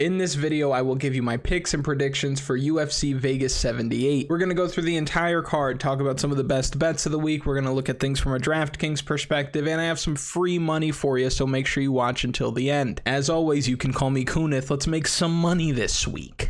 In this video, I will give you my picks and predictions for UFC Vegas 78. We're going to go through the entire card, talk about some of the best bets of the week. We're going to look at things from a Draftkings perspective, and I have some free money for you, so make sure you watch until the end. As always, you can call me Kunith. Let's make some money this week.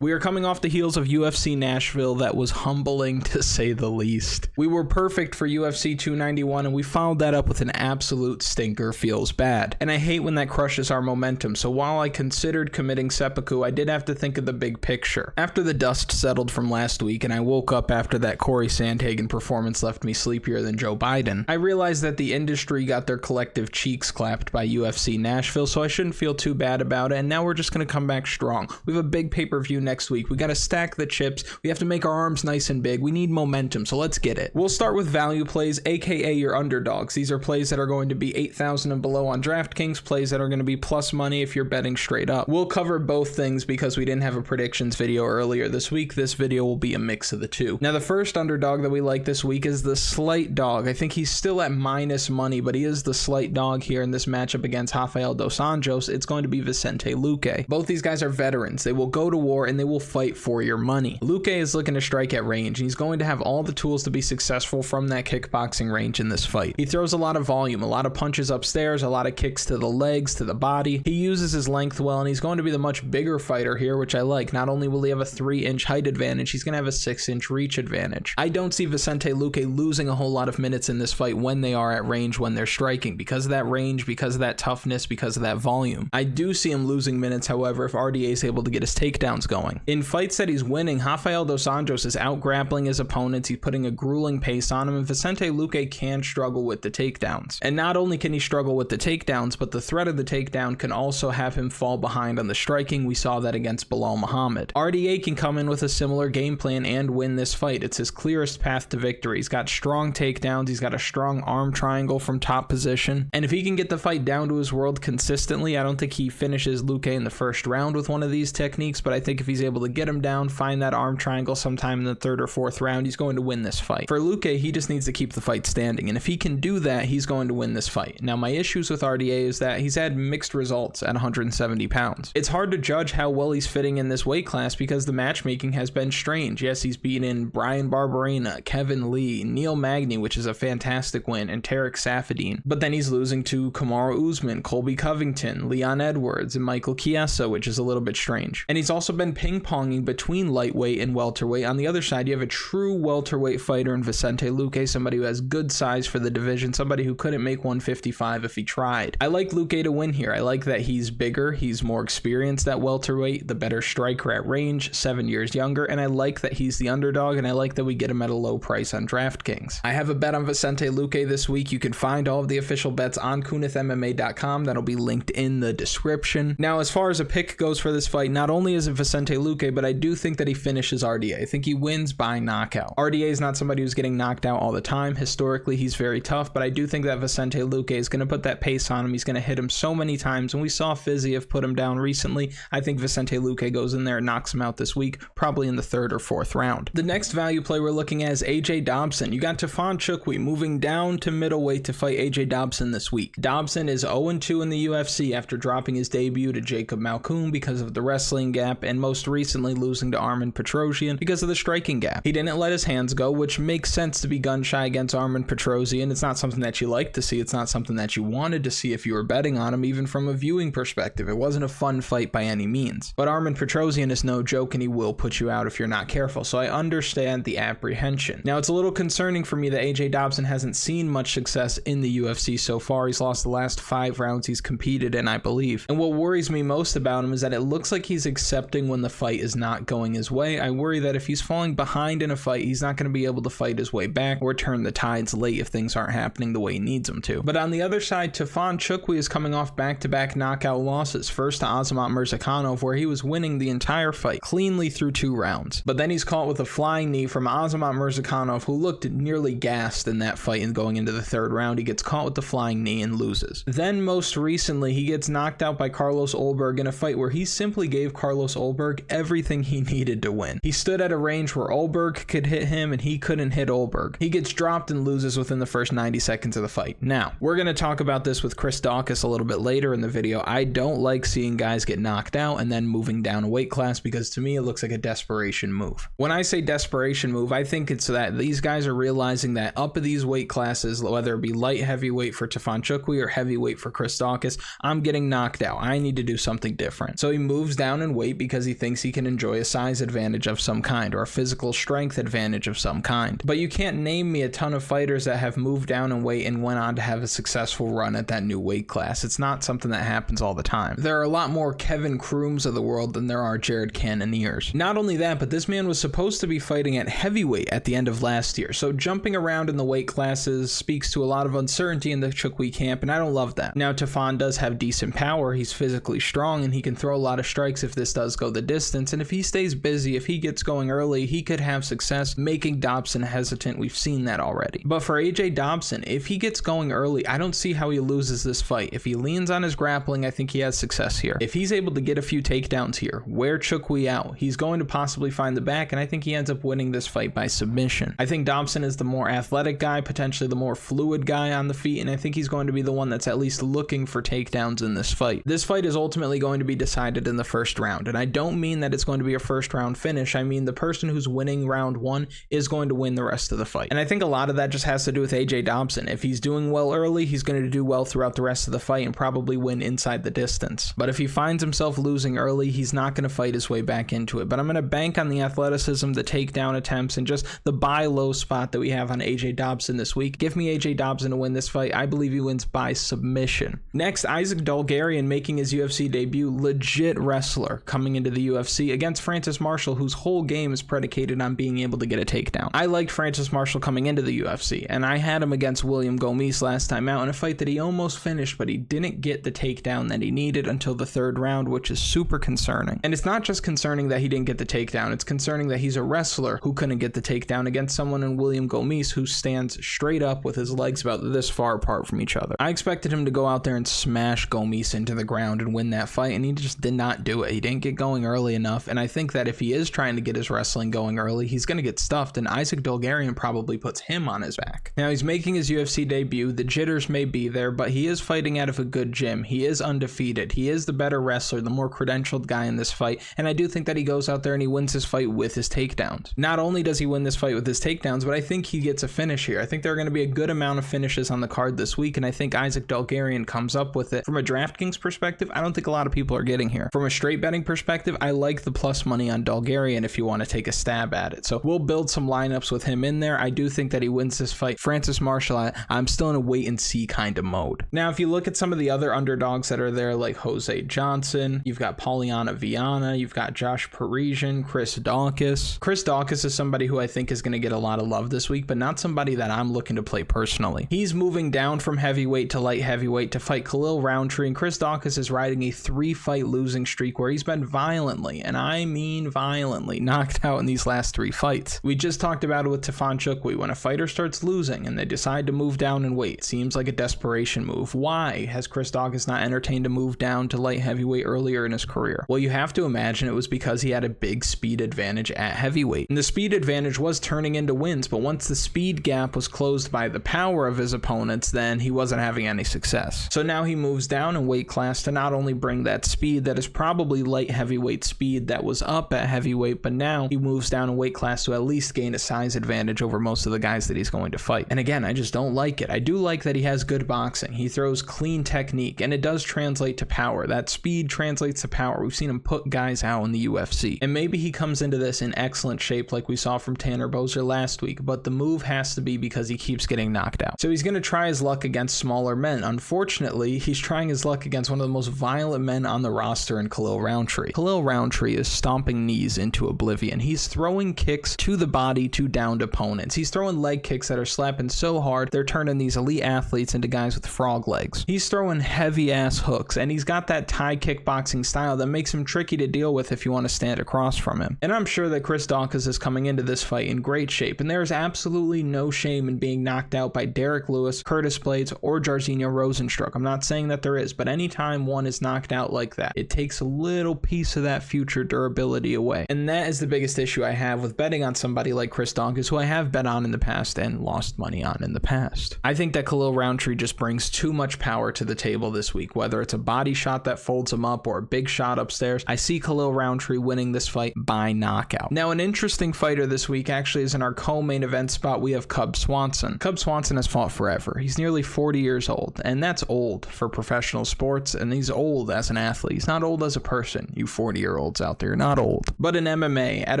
We are coming off the heels of UFC Nashville that was humbling to say the least. We were perfect for UFC 291 and we followed that up with an absolute stinker. Feels bad. And I hate when that crushes our momentum, so while I considered committing seppuku, I did have to think of the big picture. After the dust settled from last week and I woke up after that Corey Sandhagen performance left me sleepier than Joe Biden, I realized that the industry got their collective cheeks clapped by UFC Nashville, so I shouldn't feel too bad about it, and now we're just going to come back strong. We have a big pay-per-view next week. We got to stack the chips. We have to make our arms nice and big. We need momentum, so let's get it. We'll start with value plays, aka your underdogs. These are plays that are going to be 8,000 and below on Draftkings, plays that are going to be plus money if you're betting straight up. We'll cover both things because we didn't have a predictions video earlier this week. This video will be a mix of the two. Now, the first underdog that we like this week is the slight dog. I think he's still at minus money, but he is the slight dog here in this matchup against Rafael dos Anjos. It's going to be Vicente Luque. Both these guys are veterans. They will go to war and they will fight for your money. Luque is looking to strike at range, and he's going to have all the tools to be successful from that kickboxing range in this fight. He throws a lot of volume, a lot of punches upstairs, a lot of kicks to the legs, to the body. He uses his length well, and he's going to be the much bigger fighter here, which I like. Not only will he have a 3-inch height advantage, he's going to have a 6-inch reach advantage. I don't see Vicente Luque losing a whole lot of minutes in this fight when they are at range, when they're striking, because of that range, because of that toughness, because of that volume. I do see him losing minutes, however, if RDA is able to get his takedowns going. In fights that he's winning, Rafael dos Anjos is out-grappling his opponents, he's putting a grueling pace on him, and Vicente Luque can struggle with the takedowns. And not only can he struggle with the takedowns, but the threat of the takedown can also have him fall behind on the striking. We saw that against Bilal Muhammad. RDA can come in with a similar game plan and win this fight. It's his clearest path to victory. He's got strong takedowns, he's got a strong arm triangle from top position, and if he can get the fight down to his world consistently, I don't think he finishes Luque in the first round with one of these techniques, but I think if he's able to get him down, find that arm triangle sometime in the 3rd or 4th round, he's going to win this fight. For Luque, he just needs to keep the fight standing, and if he can do that, he's going to win this fight. Now, my issues with RDA is that he's had mixed results at 170 pounds. It's hard to judge how well he's fitting in this weight class because the matchmaking has been strange. Yes, he's beaten Brian Barberena, Kevin Lee, Neil Magny, which is a fantastic win, and Tarek Saffiedine, but then he's losing to Kamaru Usman, Colby Covington, Leon Edwards, and Michael Chiesa, which is a little bit strange. And he's also been ping-ponging between lightweight and welterweight. On the other side, you have a true welterweight fighter in Vicente Luque, somebody who has good size for the division, somebody who couldn't make 155 if he tried. I like Luque to win here. I like that he's bigger, he's more experienced at welterweight, the better striker at range, 7 years younger, and I like that he's the underdog, and I like that we get him at a low price on Draftkings. I have a bet on Vicente Luque this week. You can find all of the official bets on KunithMMA.com. That'll be linked in the description. Now, as far as a pick goes for this fight, not only is it Vicente Luque, but I do think that he finishes RDA. I think he wins by knockout. RDA is not somebody who's getting knocked out all the time. Historically, he's very tough, but I do think that Vicente Luque is going to put that pace on him. He's going to hit him so many times, and we saw Fiziev put him down recently. I think Vicente Luque goes in there and knocks him out this week, probably in the 3rd or 4th round. The next value play we're looking at is AJ Dobson. You got Tafon Nchukwi moving down to middleweight to fight AJ Dobson this week. Dobson is 0-2 in the UFC after dropping his debut to Jacob Malkoun because of the wrestling gap, and most recently losing to Armen Petrosyan because of the striking gap. He didn't let his hands go, which makes sense to be gun shy against Armen Petrosyan. It's not something that you like to see. It's not something that you wanted to see if you were betting on him, even from a viewing perspective. It wasn't a fun fight by any means. But Armen Petrosyan is no joke, and he will put you out if you're not careful, so I understand the apprehension. Now, it's a little concerning for me that AJ Dobson hasn't seen much success in the UFC so far. He's lost the last 5 rounds he's competed in, I believe. And what worries me most about him is that it looks like he's accepting when the fight is not going his way. I worry that if he's falling behind in a fight, he's not going to be able to fight his way back or turn the tides late if things aren't happening the way he needs them to. But on the other side, Tafon Nchukwi is coming off back-to-back knockout losses. First to Azamat Murzakanov, where he was winning the entire fight cleanly through 2 rounds. But then he's caught with a flying knee from Azamat Murzakanov, who looked nearly gassed in that fight and going into the 3rd round. He gets caught with the flying knee and loses. Then most recently, he gets knocked out by Carlos Ulberg in a fight where he simply gave Carlos Ulberg Olberg everything he needed to win. He stood at a range where Olberg could hit him and he couldn't hit Olberg. He gets dropped and loses within the first 90 seconds of the fight. Now, we're going to talk about this with Chris Daukaus a little bit later in the video. I don't like seeing guys get knocked out and then moving down a weight class because to me it looks like a desperation move. When I say desperation move, I think it's that these guys are realizing that up at these weight classes, whether it be light heavyweight for Tafon Nchukwi or heavyweight for Chris Daukaus, I'm getting knocked out. I need to do something different. So he moves down in weight because he thinks he can enjoy a size advantage of some kind or a physical strength advantage of some kind. But you can't name me a ton of fighters that have moved down in weight and went on to have a successful run at that new weight class. It's not something that happens all the time. There are a lot more Kevin Crooms of the world than there are Jared Cannoniers. Not only that, but this man was supposed to be fighting at heavyweight at the end of last year. So jumping around in the weight classes speaks to a lot of uncertainty in the Nchukwi camp, and I don't love that. Now, Tafon does have decent power. He's physically strong, and he can throw a lot of strikes if this does go the distance. And if he stays busy, if he gets going early, he could have success making Dobson hesitant. We've seen that already. But for AJ Dobson, if he gets going early, I don't see how he loses this fight. If he leans on his grappling, I think he has success here. If he's able to get a few takedowns here, wear Nchukwi out, he's going to possibly find the back, and I think he ends up winning this fight by submission. I think Dobson is the more athletic guy, potentially the more fluid guy on the feet, and I think he's going to be the one that's at least looking for takedowns in this fight. This fight is ultimately going to be decided in the first round, and I don't mean that it's going to be a first round finish. I mean the person who's winning round one is going to win the rest of the fight. And I think a lot of that just has to do with AJ Dobson. If he's doing well early, he's going to do well throughout the rest of the fight and probably win inside the distance. But if he finds himself losing early, he's not going to fight his way back into it. But I'm going to bank on the athleticism, the takedown attempts, and just the buy low spot that we have on AJ Dobson this week. Give me AJ Dobson to win this fight. I believe he wins by submission. Next, Isaac Dulgarian making his UFC debut. Legit wrestler coming into the UFC against Francis Marshall, whose whole game is predicated on being able to get a takedown. I liked Francis Marshall coming into the UFC, and I had him against William Gomis last time out in a fight that he almost finished, but he didn't get the takedown that he needed until the third round, which is super concerning. And it's not just concerning that he didn't get the takedown, it's concerning that he's a wrestler who couldn't get the takedown against someone in William Gomis who stands straight up with his legs about this far apart from each other. I expected him to go out there and smash Gomis into the ground and win that fight, and he just did not do it. He didn't get going early enough, and I think that if he is trying to get his wrestling going early, he's going to get stuffed, and Isaac Dulgarian probably puts him on his back. Now, he's making his UFC debut. The jitters may be there, but he is fighting out of a good gym. He is undefeated. He is the better wrestler, the more credentialed guy in this fight, and I do think that he goes out there and he wins this fight with his takedowns. Not only does he win this fight with his takedowns, but I think he gets a finish here. I think there are going to be a good amount of finishes on the card this week, and I think Isaac Dulgarian comes up with it. From a Draftkings perspective, I don't think a lot of people are getting here. From a straight betting perspective, I like the plus money on Dulgarian if you want to take a stab at it. So we'll build some lineups with him in there. I do think that he wins this fight. Francis Marshall, I'm still in a wait and see kind of mode. Now, if you look at some of the other underdogs that are there, like Jose Johnson, you've got Polyana Viana, you've got Josh Parisian, Chris Daukaus. Chris Daukaus is somebody who I think is going to get a lot of love this week, but not somebody that I'm looking to play personally. He's moving down from heavyweight to light heavyweight to fight Khalil Rountree, and Chris Daukaus is riding a 3-fight losing streak where he's been violently, and I mean violently, knocked out in these last 3 fights. We just talked about it with Tafon Nchukwi. When a fighter starts losing and they decide to move down in weight, it seems like a desperation move. Why has Chris Daukaus not entertained a move down to light heavyweight earlier in his career? Well, you have to imagine it was because he had a big speed advantage at heavyweight. And the speed advantage was turning into wins, but once the speed gap was closed by the power of his opponents, then he wasn't having any success. So now he moves down in weight class to not only bring that speed that is probably light heavyweight speed that was up at heavyweight, but now he moves down in weight class to at least gain a size advantage over most of the guys that he's going to fight. And again, I just don't like it. I do like that he has good boxing. He throws clean technique, and it does translate to power. That speed translates to power. We've seen him put guys out in the UFC. And maybe he comes into this in excellent shape like we saw from Tanner Boser last week, but the move has to be because he keeps getting knocked out. So he's going to try his luck against smaller men. Unfortunately, he's trying his luck against one of the most violent men on the roster in Khalil Rountree. Khalil Rountree is stomping knees into oblivion. He's throwing kicks to the body to downed opponents. He's throwing leg kicks that are slapping so hard they're turning these elite athletes into guys with frog legs. He's throwing heavy ass hooks, and he's got that Thai kickboxing style that makes him tricky to deal with if you want to stand across from him. And I'm sure that Chris Daukaus is coming into this fight in great shape, and there is absolutely no shame in being knocked out by Derek Lewis, Curtis Blades, or Jairzinho Rosenstruck. I'm not saying that there is, but anytime one is knocked out like that, it takes a little piece of that future durability away. And that is the biggest issue I have with betting on somebody like Chris Daukaus, who I have bet on in the past and lost money on in the past. I think that Khalil Rountree just brings too much power to the table this week, whether it's a body shot that folds him up or a big shot upstairs. I see Khalil Rountree winning this fight by knockout. Now, an interesting fighter this week actually is in our co-main event spot. We have Cub Swanson. Cub Swanson has fought forever. He's nearly 40 years old, and that's old for professional sports, and he's old as an athlete. He's not old as a person. You 40-year-olds out there, not old. But in MMA, at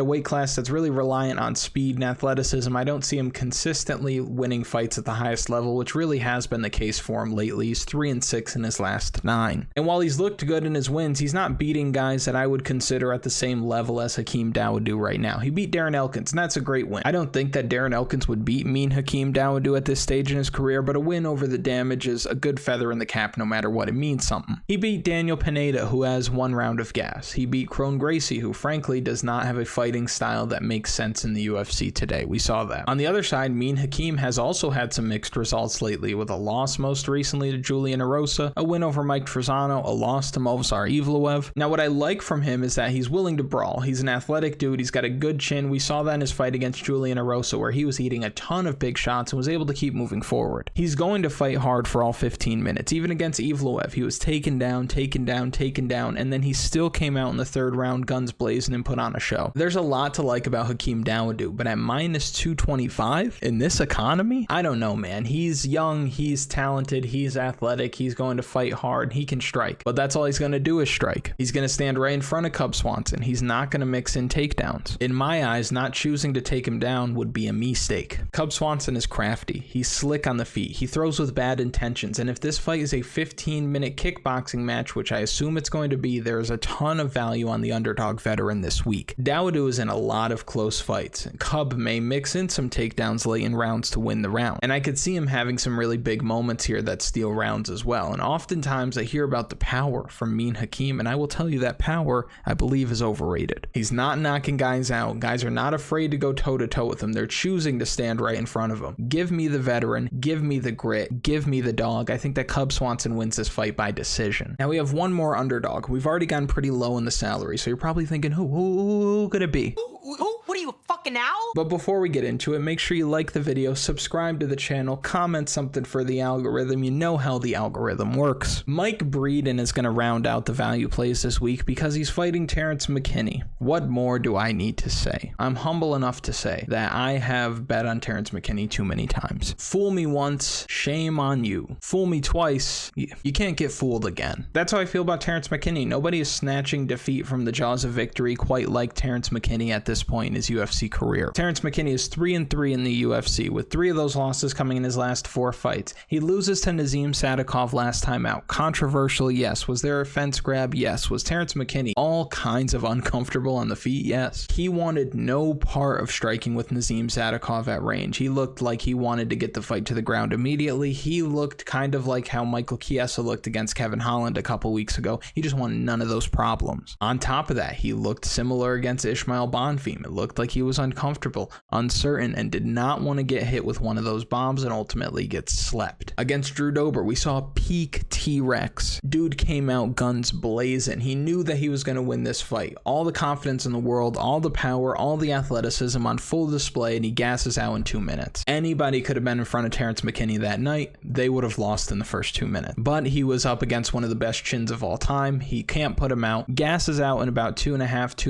a weight class that's really reliant on speed and athleticism, I don't see him consistently winning fights at the highest level, which really has been the case for him lately. He's 3-6 in his last 9. And while he's looked good in his wins, he's not beating guys that I would consider at the same level as Hakeem Dawodu right now. He beat Darren Elkins, and that's a great win. I don't think that Darren Elkins would beat mean Hakeem Dawodu at this stage in his career, but a win over the damage is a good feather in the cap no matter what. It means something. He beat Daniel Pineda, who has 1 round of gas. He beat Crone Gracie, who frankly does not have a fighting style that makes sense in the UFC today. We saw that. On the other side, mean Hakeem has also had some mixed results lately, with a loss most recently to Julian Erosa, a win over Mike Trezano, a loss to Movsar Evloev. Now, what I like from him is that he's willing to brawl. He's an athletic dude. He's got a good chin. We saw that in his fight against Julian Erosa, where he was eating a ton of big shots and was able to keep moving forward. He's going to fight hard for all 15 minutes. Even against Evloev, he was taken down, and then he still came out in the 3rd round, guns blazing, and put on a show. There's a lot to like about Hakeem Dawodu, but at minus 225 in this economy, I don't know, man. He's young, he's talented, he's athletic, he's going to fight hard, he can strike, but that's all he's going to do is strike. He's going to stand right in front of Cub Swanson. He's not going to mix in takedowns. In my eyes, not choosing to take him down would be a mistake. Cub Swanson is crafty. He's slick on the feet. He throws with bad intentions, and if this fight is a 15-minute kickboxing match, which I assume it's going to be, there's a ton of value on the underdog veteran this week. Dawodu is in a lot of close fights. Cub may mix in some takedowns late in rounds to win the round, and I could see him having some really big moments here that steal rounds as well. And oftentimes I hear about the power from mean Hakeem, and I will tell you that power, I believe, is overrated. He's not knocking guys out. Guys are not afraid to go toe-to-toe with him. They're choosing to stand right in front of him. Give me the veteran, give me the grit, give me the dog. I think that Cub Swanson wins this fight by decision. Now we have one more underdog. We've already gotten pretty low in the salary, so you're probably thinking, who could it be? What are you, a fucking owl? But before we get into it, make sure you like the video, subscribe to the channel, comment something for the algorithm. You know how the algorithm works. Mike Breeden is going to round out the value plays this week because he's fighting Terrance McKinney. What more do I need to say? I'm humble enough to say that I have bet on Terrance McKinney too many times. Fool me once, shame on you. Fool me twice, you can't get fooled again. That's how I feel about Terrance McKinney. Nobody is snatching defeat from the jaws of victory quite like Terrance McKinney at this point in his UFC career. Terrance McKinney is 3-3 in the UFC, with 3 of those losses coming in his last 4 fights. He loses to Nazim Sadikov last time out. Controversial, yes. Was there a fence grab? Yes. Was Terrance McKinney all kinds of uncomfortable on the feet? Yes. He wanted no part of striking with Nazim Sadikov at range. He looked like he wanted to get the fight to the ground immediately. He looked kind of like how Michael Chiesa looked against Kevin Holland a couple weeks ago. He just wanted none of those problems. On top of that, he looked similar against Ishmael Bonfim. It looked like he was uncomfortable, uncertain, and did not want to get hit with one of those bombs and ultimately get slept. Against Drew Dober, we saw peak T-Rex. Dude came out guns blazing. He knew that he was going to win this fight. All the confidence in the world, all the power, all the athleticism on full display, and he gasses out in 2 minutes. Anybody could have been in front of Terrance McKinney that night. They would have lost in the first 2 minutes. But he was up against one of the best chins of all time. He can't put him out. Gasses out in about 2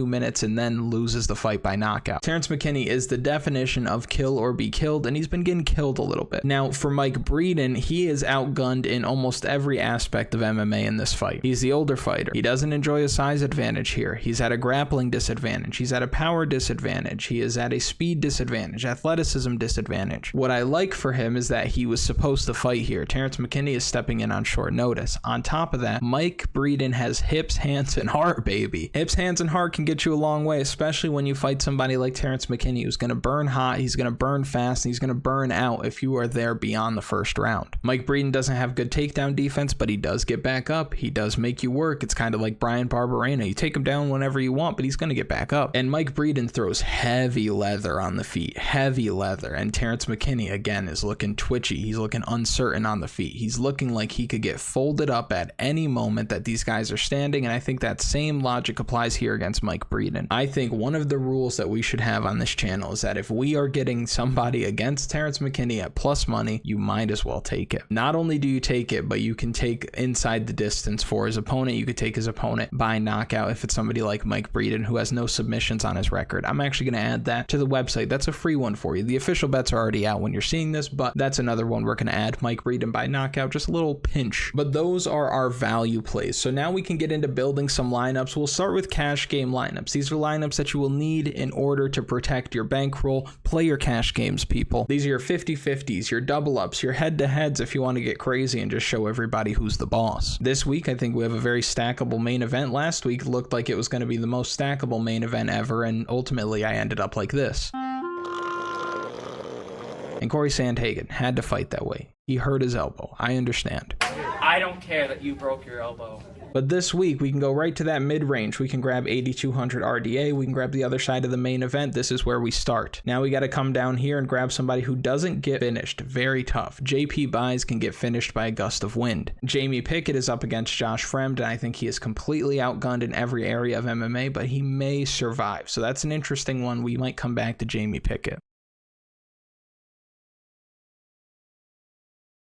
minutes, and then loses the fight by knockout. Terrance McKinney is the definition of kill or be killed, and he's been getting killed a little bit. Now, for Mike Breeden, he is outgunned in almost every aspect of MMA in this fight. He's the older fighter. He doesn't enjoy a size advantage here. He's at a grappling disadvantage. He's at a power disadvantage. He is at a speed disadvantage, athleticism disadvantage. What I like for him is that he was supposed to fight here. Terrance McKinney is stepping in on short notice. On top of that, Mike Breeden has hips, hands, and heart, baby. Hips, hands, and heart can get you a long way, especially when you fight somebody somebody like Terrance McKinney who's going to burn hot, he's going to burn fast, and he's going to burn out if you are there beyond the first round. Mike Breeden doesn't have good takedown defense, but he does get back up. He does make you work. It's kind of like Brian Barberena. You take him down whenever you want, but he's going to get back up. And Mike Breeden throws heavy leather on the feet, heavy leather. And Terrance McKinney, again, is looking twitchy. He's looking uncertain on the feet. He's looking like he could get folded up at any moment that these guys are standing. And I think that same logic applies here against Mike Breeden. I think one of the rules that we should have on this channel is that if we are getting somebody against Terrance McKinney at plus money, you might as well take it. Not only do you take it, but you can take inside the distance for his opponent. You could take his opponent by knockout if it's somebody like Mike Breeden who has no submissions on his record. I'm actually going to add that to the website. That's a free one for you. The official bets are already out when you're seeing this, but that's another one we're going to add. Mike Breeden by knockout, just a little pinch. But those are our value plays. So now we can get into building some lineups. We'll start with cash game lineups. These are lineups that you will need in order to protect your bankroll. Play your cash games, people. These are your 50-50s, your double ups, your head-to-heads if you want to get crazy and just show everybody who's the boss. This week, I think we have a very stackable main event. Last week looked like it was going to be the most stackable main event ever, and ultimately I ended up like this. And Corey Sandhagen had to fight that way. He hurt his elbow. I understand. I don't care that you broke your elbow. But this week, we can go right to that mid-range. We can grab 8,200 RDA. We can grab the other side of the main event. This is where we start. Now we got to come down here and grab somebody who doesn't get finished. Very tough. JP Buys can get finished by a gust of wind. Jamie Pickett is up against Josh Fremd, and I think he is completely outgunned in every area of MMA, but he may survive. So that's an interesting one. We might come back to Jamie Pickett.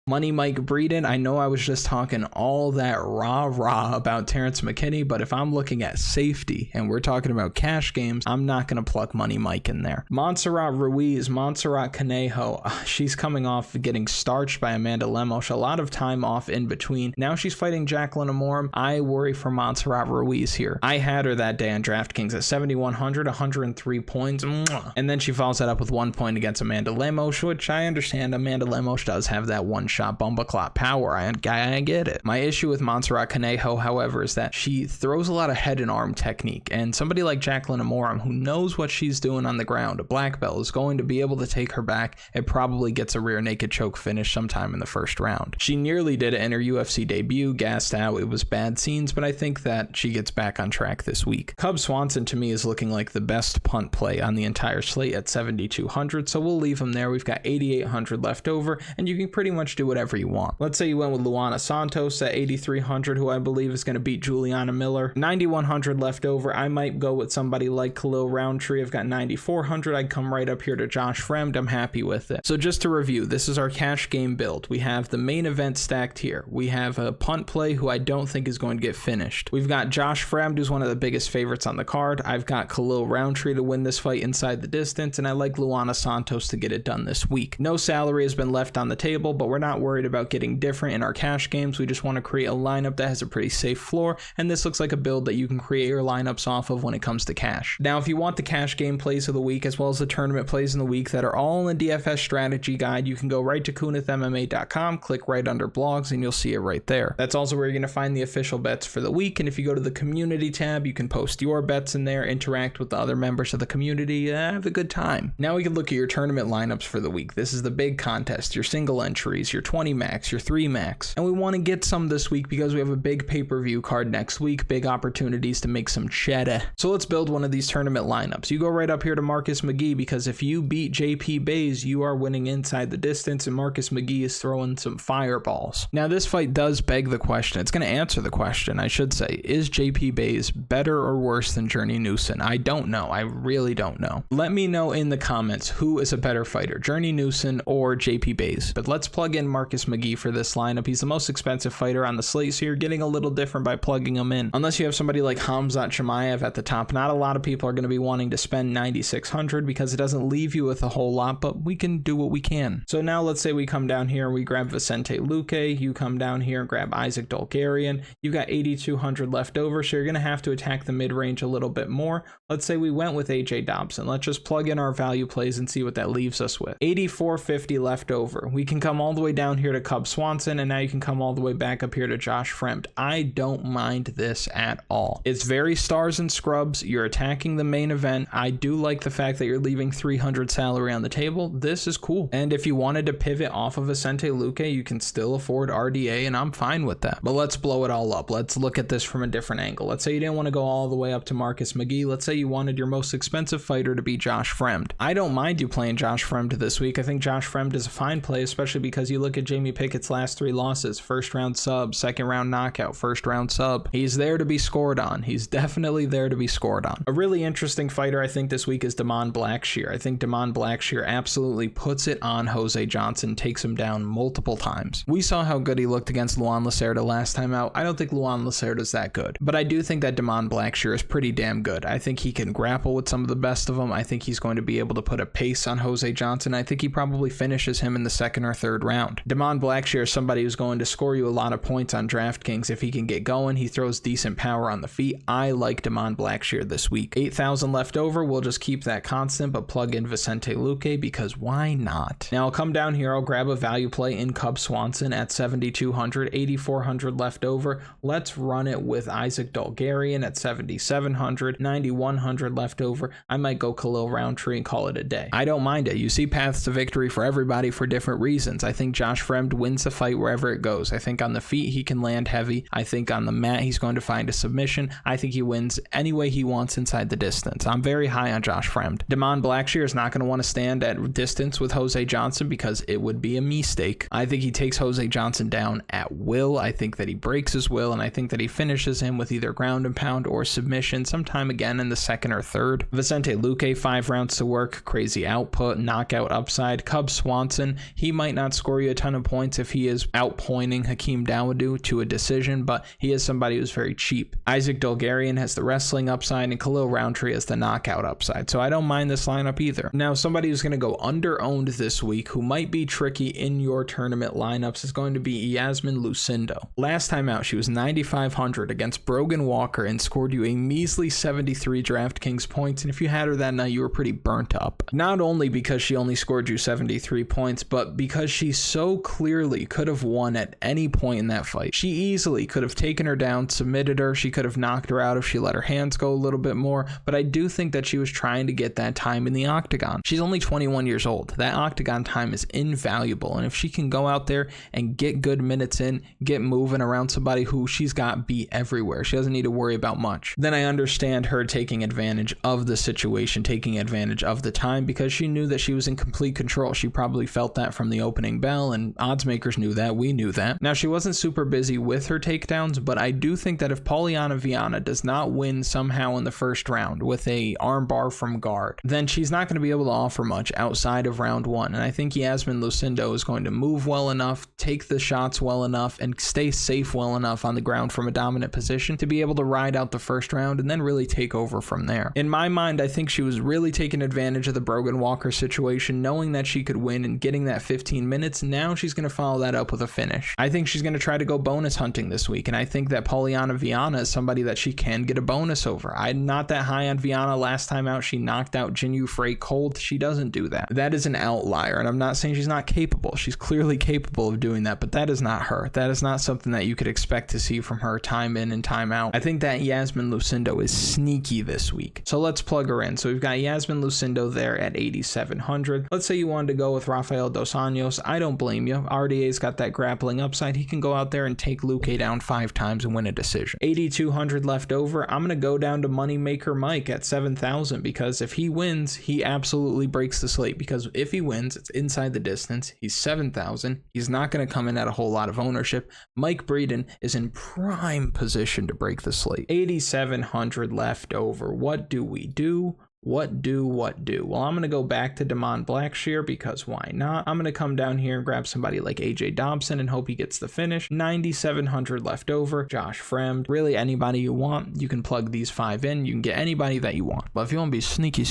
Money Mike Breeden, I know I was just talking all that rah-rah about Terrance McKinney, but if I'm looking at safety and we're talking about cash games, I'm not going to pluck Money Mike in there. Montserrat Ruiz, Montserrat Conejo, she's coming off getting starched by Amanda Lemos, a lot of time off in between. Now she's fighting Jacqueline Amorim. I worry for Montserrat Ruiz here. I had her that day on Draftkings at 7,100, 103 points, and then she follows that up with 1 point against Amanda Lemos, which I understand Amanda Lemos does have that one shot bumba clot power. I get it. My issue with Montserrat Conejo, however, is that she throws a lot of head and arm technique, and somebody like Jacqueline Amorim, who knows what she's doing on the ground, a black belt, is going to be able to take her back. It probably gets a rear naked choke finish sometime in the first round. She nearly did it in her UFC debut, gassed out. It was bad scenes, but I think that she gets back on track this week. Cub Swanson to me is looking like the best punt play on the entire slate at 7,200, so we'll leave him there. We've got 8,800 left over, and you can pretty much do whatever you want. Let's say you went with Luana Santos at 8,300, who I believe is going to beat Juliana Miller. 9,100 left over. I might go with somebody like Khalil Rountree. I've got 9,400. I'd come right up here to Josh Fremd. I'm happy with it. So just to review, this is our cash game build. We have the main event stacked here. We have a punt play who I don't think is going to get finished. We've got Josh Fremd, who's one of the biggest favorites on the card. I've got Khalil Rountree to win this fight inside the distance, and I like Luana Santos to get it done this week. No salary has been left on the table, but we're not worried about getting different in our cash games. We just want to create a lineup that has a pretty safe floor, and this looks like a build that you can create your lineups off of when it comes to cash. Now, if you want the cash game plays of the week as well as the tournament plays in the week that are all in the DFS strategy guide, you can go right to kunithmma.com, click right under blogs, and you'll see it right there. That's also where you're going to find the official bets for the week, and if you go to the community tab, you can post your bets in there, interact with the other members of the community, have a good time. Now we can look at your tournament lineups for the week. This is the big contest, your single entries, your 20 max, your 3 max, and we want to get some this week because we have a big pay-per-view card next week, big opportunities to make some cheddar. So let's build one of these tournament lineups. You go right up here to Marcus McGhee, because if you beat JP Buys, you are winning inside the distance, and Marcus McGhee is throwing some fireballs. Now this fight does beg the question, it's going to answer the question, I should say, is JP Buys better or worse than Journey Newson? I don't know. I really don't know. Let me know in the comments who is a better fighter, Journey Newson or JP Buys. But let's plug in Marcus McGhee for this lineup. He's the most expensive fighter on the slate, so you're getting a little different by plugging him in. Unless you have somebody like Khamzat Chimaev at the top, not a lot of people are going to be wanting to spend 9,600 because it doesn't leave you with a whole lot, but we can do what we can. So now let's say we come down here and we grab Vicente Luque. You come down here and grab Isaac Dolgarian. You've got 8,200 left over, so you're going to have to attack the mid-range a little bit more. Let's say we went with AJ Dobson. Let's just plug in our value plays and see what that leaves us with. 8,450 left over. We can come all the way down down here to Cub Swanson, and now you can come all the way back up here to Josh Fremd. I don't mind this at all. It's very stars and scrubs. You're attacking the main event. I do like the fact that you're leaving 300 salary on the table. This is cool. And if you wanted to pivot off of Vicente Luque, you can still afford RDA, and I'm fine with that. But let's blow it all up. Let's look at this from a different angle. Let's say you didn't want to go all the way up to Marcus McGhee. Let's say you wanted your most expensive fighter to be Josh Fremd. I don't mind you playing Josh Fremd this week. I think Josh Fremd is a fine play, especially because you look at Jamie Pickett's last 3 losses. First round sub, second round knockout, first round sub. He's there to be scored on. He's definitely there to be scored on. A really interesting fighter I think this week is Damon Blackshear. I think Damon Blackshear absolutely puts it on Jose Johnson, takes him down multiple times. We saw how good he looked against Luan Lacerda last time out. I don't think Luan Lacerda is that good, but I do think that Damon Blackshear is pretty damn good. I think he can grapple with some of the best of them. I think he's going to be able to put a pace on Jose Johnson. I think he probably finishes him in the second or third round. Damon Blackshear is somebody who's going to score you a lot of points on Draftkings. If he can get going, he throws decent power on the feet. I like Damon Blackshear this week. 8,000 left over. We'll just keep that constant, but plug in Vicente Luque because why not? Now I'll come down here. I'll grab a value play in Cub Swanson at 7,200, 8,400 left over. Let's run it with Isaac Dolgarian at 7,700, 9,100 left over. I might go Khalil Rountree and call it a day. I don't mind it. You see paths to victory for everybody for different reasons. I think Josh Fremd wins the fight wherever it goes. I think on the feet he can land heavy. I think on the mat he's going to find a submission. I think he wins any way he wants inside the distance. I'm very high on Josh Fremd. Damon Blackshear is not going to want to stand at distance with Jose Johnson because it would be a mistake. I think he takes Jose Johnson down at will. I think that he breaks his will, and I think that he finishes him with either ground and pound or submission sometime again in the second or third. Vicente Luque, 5 rounds to work, crazy output, knockout upside. Cub Swanson, he might not score you a ton of points if he is outpointing Hakeem Dawodu to a decision, but he is somebody who's very cheap. Isaac Dolgarian has the wrestling upside, and Khalil Rountree has the knockout upside, so I don't mind this lineup either. Now, somebody who's going to go under-owned this week, who might be tricky in your tournament lineups, is going to be Iasmin Lucindo. Last time out, she was 9,500 against Brogan Walker and scored you a measly 73 Draftkings points, and if you had her that night, you were pretty burnt up. Not only because she only scored you 73 points, but because she so clearly could have won at any point in that fight. She easily could have taken her down, submitted her, she could have knocked her out if she let her hands go a little bit more, but I do think that she was trying to get that time in the octagon. She's only 21 years old. That octagon time is invaluable, and if she can go out there and get good minutes in, get moving around somebody who she's got beat everywhere, she doesn't need to worry about much, then I understand her taking advantage of the situation, taking advantage of the time, because she knew that she was in complete control. She probably felt that from the opening bell, and odds makers knew that. We knew that. Now, she wasn't super busy with her takedowns, but I do think that if Polyana Viana does not win somehow in the first round with a armbar from guard, then she's not going to be able to offer much outside of round 1. And I think Iasmin Lucindo is going to move well enough, take the shots well enough, and stay safe well enough on the ground from a dominant position to be able to ride out the first round and then really take over from there. In my mind, I think she was really taking advantage of the Brogan Walker situation, knowing that she could win and getting that 15 minutes. Now she's going to follow that up with a finish. I think she's going to try to go bonus hunting this week, and I think that Polyana Viana is somebody that she can get a bonus over. I'm not that high on Viana. Last time out, she knocked out Jinyu Freight cold. She doesn't do that. That is an outlier, and I'm not saying she's not capable. She's clearly capable of doing that, but that is not her. That is not something that you could expect to see from her time in and time out. I think that Iasmin Lucindo is sneaky this week, so let's plug her in. So we've got Iasmin Lucindo there at 8,700. Let's say you wanted to go with Rafael dos Anjos. I don't blame you. RDA's got that grappling upside. He can go out there and take Luque down 5 times and win a decision. 8,200 left over. I'm going to go down to Moneymaker Mike at 7,000 because if he wins, he absolutely breaks the slate, because if he wins, it's inside the distance. He's 7,000. He's not going to come in at a whole lot of ownership. Mike Breeden is in prime position to break the slate. 8,700 left over. What do we do? What do? Well, I'm going to go back to Damon Blackshear because why not? I'm going to come down here and grab somebody like AJ Dobson and hope he gets the finish. 9,700 left over. Josh Fremd. Really anybody you want. You can plug these 5 in. You can get anybody that you want. But if you want to be sneaky,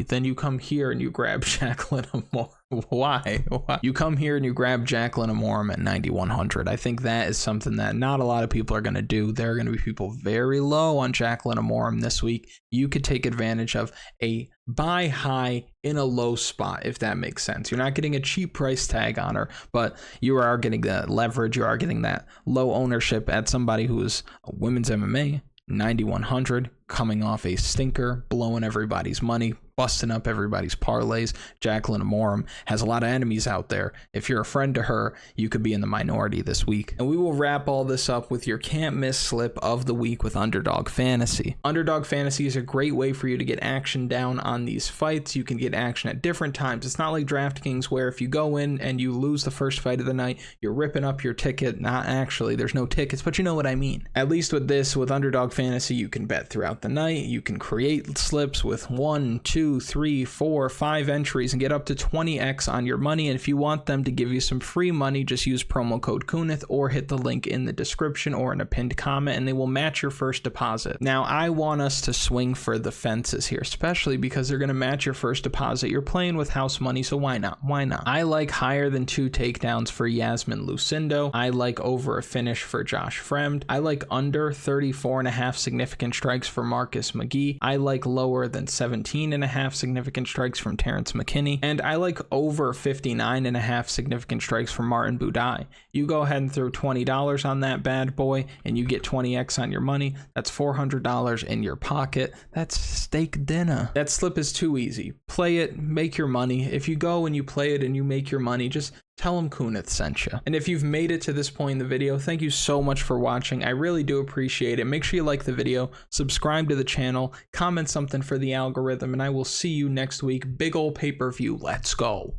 then you come here and you grab Jacqueline Amore. Why? You come here and you grab Jacqueline Amorum at 9,100. I think that is something that not a lot of people are going to do. There are going to be people very low on Jacqueline Amorum this week. You could take advantage of a buy high in a low spot, if that makes sense. You're not getting a cheap price tag on her, but you are getting that leverage. You are getting that low ownership at somebody who is a women's MMA, 9,100, coming off a stinker, blowing everybody's money, busting up everybody's parlays. Jacqueline Amorum has a lot of enemies out there. If you're a friend to her, you could be in the minority this week. And we will wrap all this up with your can't miss slip of the week with Underdog Fantasy. Underdog Fantasy is a great way for you to get action down on these fights. You can get action at different times. It's not like Draftkings where if you go in and you lose the first fight of the night, you're ripping up your ticket. Not actually, there's no tickets, but you know what I mean. At least with this, with Underdog Fantasy, you can bet throughout the night. You can create slips with 1, 2, 3, 4, 5 entries and get up to 20x on your money. And if you want them to give you some free money, just use promo code Kunith or hit the link in the description or in a pinned comment and they will match your first deposit. Now, I want us to swing for the fences here, especially because they're going to match your first deposit. You're playing with house money, so why not? Why not? I like higher than 2 takedowns for Iasmin Lucindo. I like over a finish for Josh Fremd. I like under 34.5 significant strikes for Marcus McGhee. I like lower than 17.5 significant strikes from Terrance McKinney. And I like over 59.5 significant strikes from Martin Budai. You go ahead and throw $20 on that bad boy and you get 20x on your money. That's $400 in your pocket. That's steak dinner. That slip is too easy. Play it, make your money. If you go and you play it and you make your money, just tell them Kunith sent you. And if you've made it to this point in the video, thank you so much for watching. I really do appreciate it. Make sure you like the video, subscribe to the channel, comment something for the algorithm, and I will see you next week. Big ol' pay-per-view. Let's go.